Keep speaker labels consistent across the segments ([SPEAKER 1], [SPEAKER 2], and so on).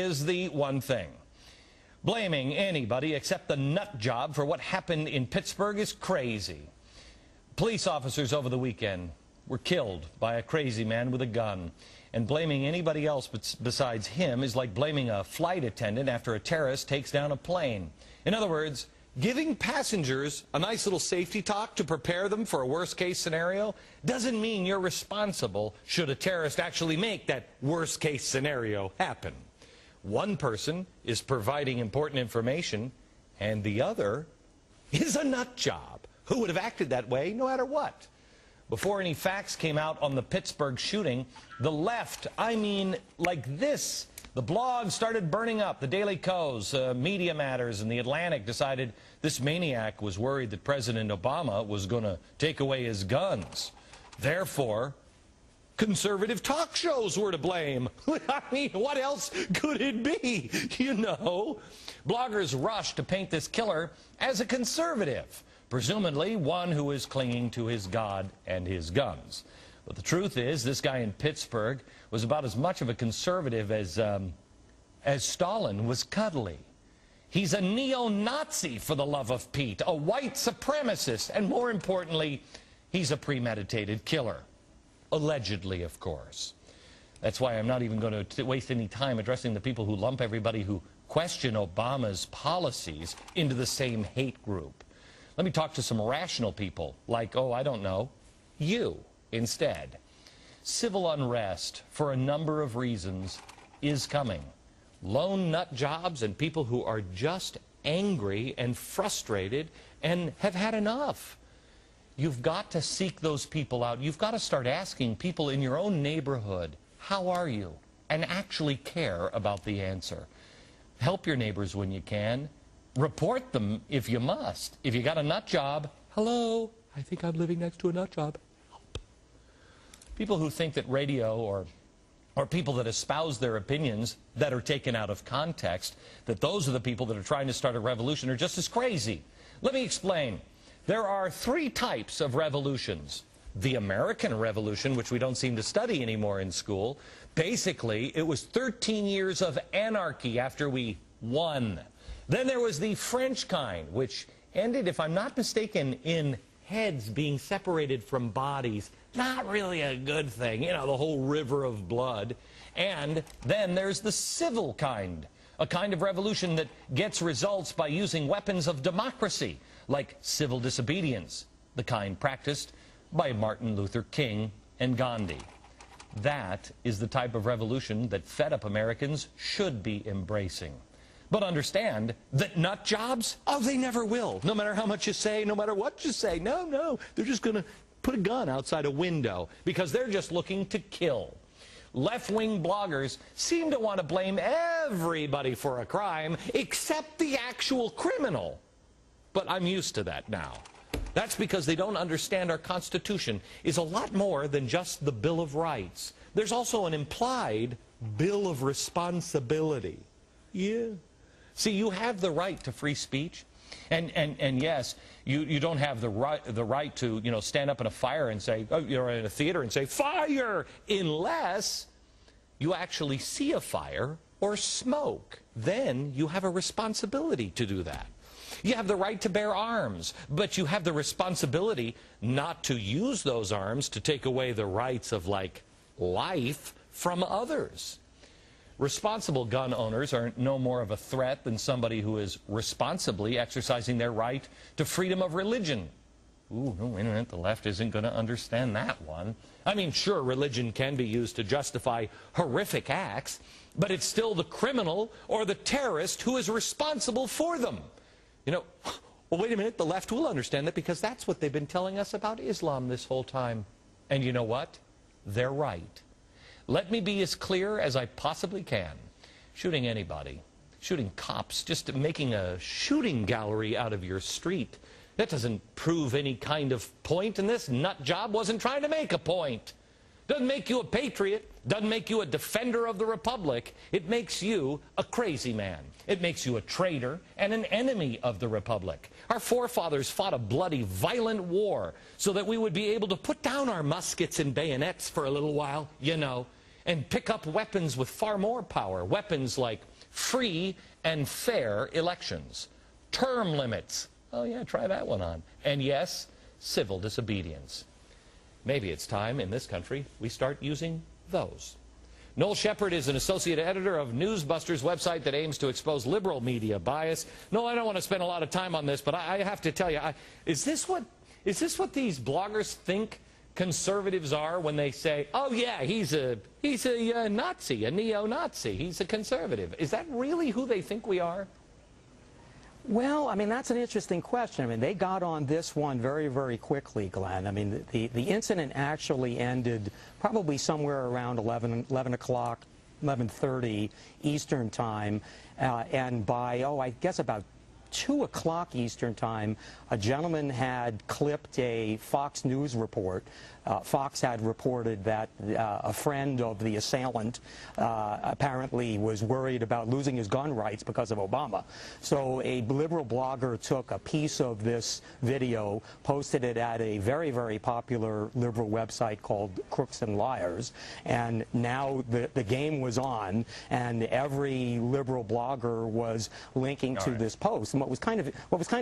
[SPEAKER 1] is the one thing. Blaming anybody except the nut job for what happened in Pittsburgh is crazy. Police officers over the weekend were killed by a crazy man with a gun. And blaming anybody else besides him is like blaming a flight attendant after a terrorist takes down a plane. In other words, giving passengers a nice little safety talk to prepare them for a worst-case scenario doesn't mean you're responsible should a terrorist actually make that worst-case scenario happen. One person is providing important information, and the other is a nut job who would have acted that way no matter what. Before any facts came out on the Pittsburgh shooting, the left, I mean like this, the blogs started burning up. The Daily Kos, Media Matters, and The Atlantic decided this maniac was worried that President Obama was going to take away his guns. Therefore, conservative talk shows were to blame. I mean, what else could it be? You know, bloggers rushed to paint this killer as a conservative, presumably one who is clinging to his God and his guns. But the truth is, this guy in Pittsburgh was about as much of a conservative as Stalin was cuddly. He's a neo-Nazi, for the love of Pete, a white supremacist, and more importantly, he's a premeditated killer. Allegedly, of course. That's why I'm not even going to waste any time addressing the people who lump everybody who question Obama's policies into the same hate group. Let me talk to some rational people, like, oh, I don't know, you instead. Civil unrest, for a number of reasons, is coming. Lone nut jobs and people who are just angry and frustrated and have had enough. You've got to seek those people out. You've got to start asking people in your own neighborhood, how are you? And actually care about the answer. Help your neighbors when you can. Report them if you must. If you got a nut job, hello, I think I'm living next to a nut job. Help. People who think that radio or people that espouse their opinions that are taken out of context, that those are the people that are trying to start a revolution are just as crazy. Let me explain. There are three types of revolutions. The American Revolution, which we don't seem to study anymore in school, basically it was 13 years of anarchy after we won. Then there was the French kind, which ended, if I'm not mistaken, in heads being separated from bodies. Not really a good thing, you know, the whole river of blood. And then there's the civil kind, a kind of revolution that gets results by using weapons of democracy, like civil disobedience, the kind practiced by Martin Luther King and Gandhi. That is the type of revolution that fed-up Americans should be embracing. But understand that nut jobs, oh, they never will. No matter how much you say, no matter what you say. No, they're just going to put a gun outside a window because they're just looking to kill. Left-wing bloggers seem to want to blame everybody for a crime except the actual criminal. But I'm used to that now. That's because they don't understand our Constitution is a lot more than just the Bill of Rights. There's also an implied Bill of Responsibility. Yeah. See, you have the right to free speech, and yes, you don't have the right to, you know, stand up in a fire and say, oh, you're in a theater and say, fire, unless you actually see a fire or smoke. Then you have a responsibility to do that. You have the right to bear arms, but you have the responsibility not to use those arms to take away the rights of, like, life from others. Responsible gun owners are no more of a threat than somebody who is responsibly exercising their right to freedom of religion. Ooh, no, wait a minute, the left isn't going to understand that one. I mean, sure, religion can be used to justify horrific acts, but it's still the criminal or the terrorist who is responsible for them. You know, well, wait a minute, the left will understand that because that's what they've been telling us about Islam this whole time. And you know what? They're right. Let me be as clear as I possibly can. Shooting anybody, shooting cops, just making a shooting gallery out of your street, that doesn't prove any kind of point, and this nut job wasn't trying to make a point. Doesn't make you a patriot, doesn't make you a defender of the Republic. It makes you a crazy man. It makes you a traitor and an enemy of the Republic. Our forefathers fought a bloody, violent war so that we would be able to put down our muskets and bayonets for a little while, you know, and pick up weapons with far more power, weapons like free and fair elections, term limits. Oh yeah, try that one on. And yes, civil disobedience. Maybe it's time in this country we start using those. Noel Shepard is an associate editor of Newsbusters, website that aims to expose liberal media bias. No, I don't want to spend a lot of time on this, but I have to tell you, is this what these bloggers think conservatives are when they say, oh yeah, he's a Nazi, a neo-Nazi, he's a conservative? Is that really who they think we are?
[SPEAKER 2] Well, I mean, that's an interesting question. I mean, they got on this one very, very quickly, Glenn. I mean, the incident actually ended probably somewhere around 11 o'clock, 11:30 Eastern time, and by, I guess about 2 o'clock Eastern time, a gentleman had clipped a Fox News report. Fox had reported that a friend of the assailant apparently was worried about losing his gun rights because of Obama. So a liberal blogger took a piece of this video, posted it at a very, very popular liberal website called Crooks and Liars, and now the game was on, and every liberal blogger was linking to this post. And what was kind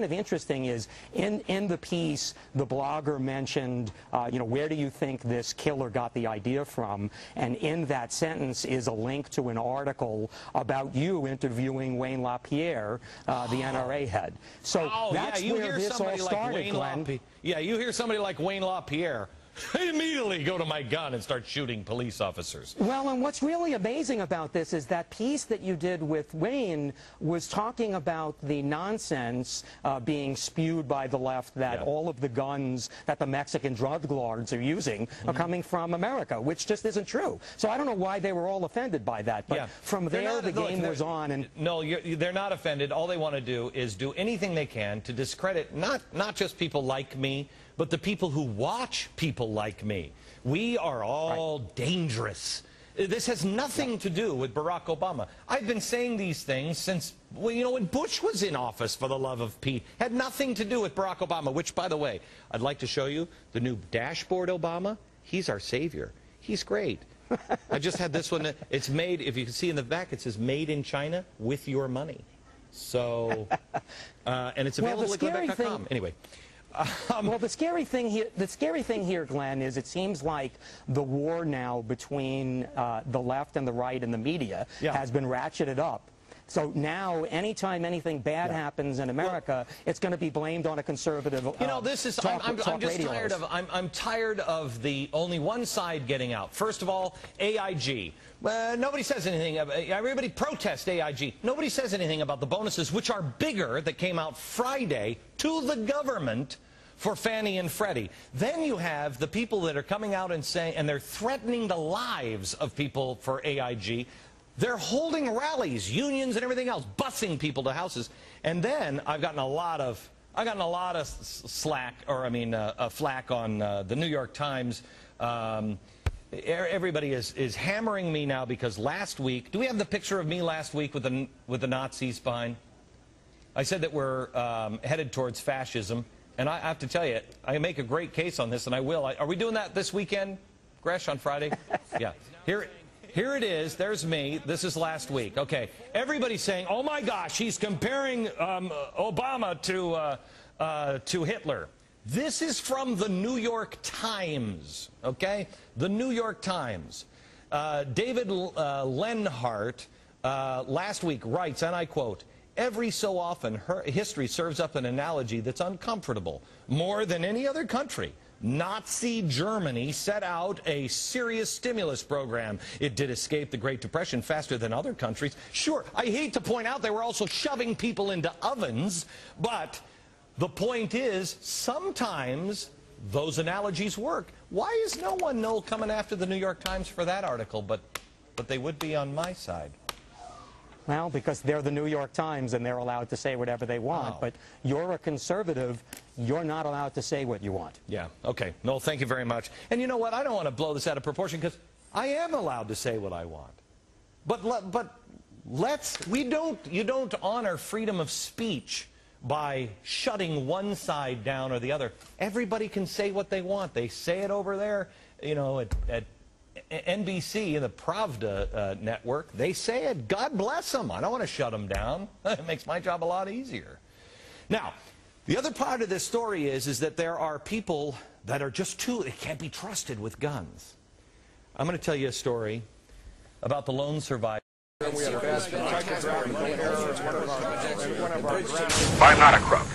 [SPEAKER 2] of interesting is in the piece, the blogger mentioned, where do you think this killer got the idea from? And in that sentence is a link to an article about you interviewing Wayne LaPierre, the NRA head. So that's where this all started, Glenn.
[SPEAKER 1] Yeah, you hear somebody like Wayne LaPierre, I immediately go to my gun and start shooting police officers.
[SPEAKER 2] Well, and what's really amazing about this is that piece that you did with Wayne was talking about the nonsense being spewed by the left that all of the guns that the Mexican drug lords are using are coming from America, which just isn't true. So I don't know why they were all offended by that, but from there the game was on. And
[SPEAKER 1] no, they're not offended. All they want to do is do anything they can to discredit not just people like me, but the people who watch people like me. We are all dangerous. This has nothing to do with Barack Obama. I've been saying these things since, well, when Bush was in office, for the love of Pete. Had nothing to do with Barack Obama, which, by the way, I'd like to show you the new dashboard Obama. He's our savior. He's great. I just had this one. It's made, if you can see in the back, it says made in China with your money. So, and it's available at glenbeck.com. Anyway.
[SPEAKER 2] Well, the scary thing here, Glenn, is it seems like the war now between the left and the right and the media has been ratcheted up. So now, anytime anything bad happens in America, it's going to be blamed on a conservative.
[SPEAKER 1] This is. I'm just tired of. I'm tired of the only one side getting out. First of all, AIG. Nobody says anything. Everybody protests AIG. Nobody says anything about the bonuses, which are bigger, that came out Friday to the government for Fannie and Freddie. Then you have the people that are coming out and saying, and they're threatening the lives of people for AIG. They're holding rallies, unions and everything else, busing people to houses. And then I've gotten a lot of slack, or flack on the New York Times. Everybody is hammering me now because last week, do we have the picture of me last week with the Nazis behind? I said that we're headed towards fascism, and I have to tell you, I make a great case on this, and I will. Are we doing that this weekend, Gresh, on Friday? Yeah. Here it is. There's me. This is last week. Okay. Everybody's saying, oh my gosh, he's comparing Obama to Hitler. This is from the New York Times, okay? The New York Times. David Lenhart last week writes, and I quote, every so often history serves up an analogy that's uncomfortable. More than any other country, Nazi Germany set out a serious stimulus program. It did escape the Great Depression faster than other countries. Sure, I hate to point out they were also shoving people into ovens, but the point is, sometimes those analogies work. Why is no one, Noel, coming after the New York Times for that article, but they would be on my side?
[SPEAKER 2] Well, because they're the New York Times and they're allowed to say whatever they want. But you're a conservative. You're not allowed to say what you want.
[SPEAKER 1] Yeah. Okay. Noel, thank you very much. And you know what? I don't want to blow this out of proportion because I am allowed to say what I want. But you don't honor freedom of speech by shutting one side down or the other. Everybody can say what they want. They say it over there, NBC and the Pravda network, they say it. God bless them. I don't want to shut them down. It makes my job a lot easier. Now, the other part of this story is that there are people that are just they can't be trusted with guns. I'm going to tell you a story about the lone survivor.
[SPEAKER 3] I'm not a crook.